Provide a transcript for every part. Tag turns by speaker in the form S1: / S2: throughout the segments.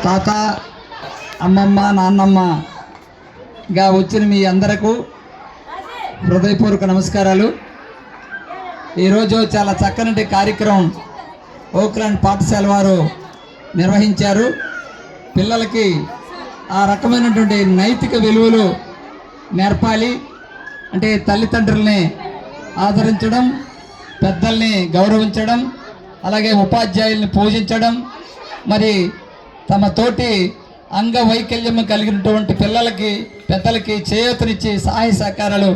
S1: తాత, అమ్మమ్మ, నాన్నమ్మగా వచ్చిన మీ అందరకు హృదయపూర్వక నమస్కారాలు. ఈరోజు చాలా చక్కటి కార్యక్రమం ఓక్లాండ్ పాఠశాల వారు నిర్వహించారు. పిల్లలకి ఆ రకమైనటువంటి నైతిక విలువలు నేర్పాలి అంటే తల్లిదండ్రుల్ని ఆదరించడం, పెద్దల్ని గౌరవించడం, అలాగే ఉపాధ్యాయుల్ని పూజించడం, మరి తమ తోటి అంగవైకల్యం కలిగినటువంటి పిల్లలకి పెద్దలకి చేయూతనిచ్చి సహాయ సహకారాలు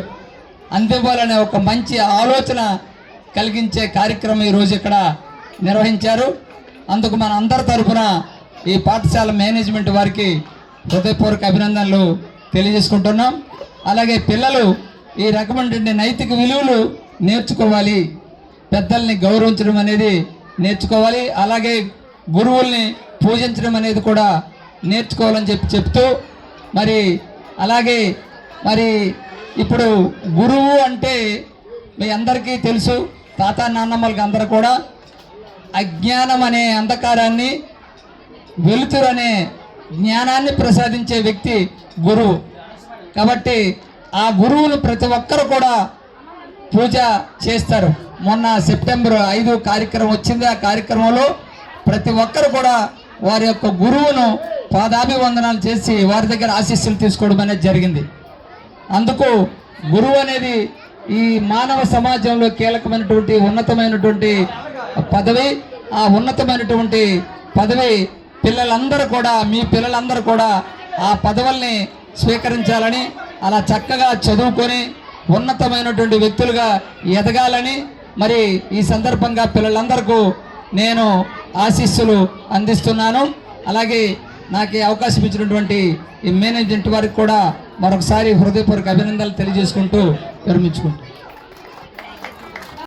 S1: అందివ్వాలనే ఒక మంచి ఆలోచన కలిగించే కార్యక్రమం ఈరోజు ఇక్కడ నిర్వహించారు. అందుకు మన అందరి తరఫున ఈ పాఠశాల మేనేజ్మెంట్ వారికి హృదయపూర్వక అభినందనలు తెలియజేసుకుంటున్నాం. అలాగే పిల్లలు ఈ రకమైన నైతిక విలువలు నేర్చుకోవాలి, పెద్దల్ని గౌరవించడం అనేది నేర్చుకోవాలి, అలాగే గురువుల్ని పూజించడం అనేది కూడా నేర్చుకోవాలని చెప్తూ మరి అలాగే మరి ఇప్పుడు గురువు అంటే మీ అందరికీ తెలుసు, తాత నాన్నమ్మలకి అందరూ కూడా అజ్ఞానం అనే అంధకారాన్ని, వెలుతురు అనే జ్ఞానాన్ని ప్రసాదించే వ్యక్తి గురువు. కాబట్టి ఆ గురువును ప్రతి ఒక్కరు కూడా పూజ చేస్తారు. మొన్న సెప్టెంబర్ 5 కార్యక్రమం వచ్చింది. ఆ కార్యక్రమంలో ప్రతి ఒక్కరు కూడా వారి యొక్క గురువును పాదాభివందనాలు చేసి వారి దగ్గర ఆశీస్సులు తీసుకోవడం అనేది జరిగింది. అందుకు గురువు అనేది ఈ మానవ సమాజంలో కీలకమైనటువంటి ఉన్నతమైనటువంటి పదవి. ఆ ఉన్నతమైనటువంటి పదవి పిల్లలందరూ కూడా, మీ పిల్లలందరూ కూడా ఆ పదవుల్ని స్వీకరించాలని, అలా చక్కగా చదువుకొని ఉన్నతమైనటువంటి వ్యక్తులుగా ఎదగాలని మరి ఈ సందర్భంగా పిల్లలందరికీ నేను ఆశీస్సులు అందిస్తున్నాను. అలాగే నాకు ఈ అవకాశం ఇచ్చినటువంటి ఈ మేనేజ్మెంట్ వారికి కూడా మరొకసారి హృదయపూర్వక అభినందనలు తెలియజేసుకుంటూ విరమించుకుంటాను.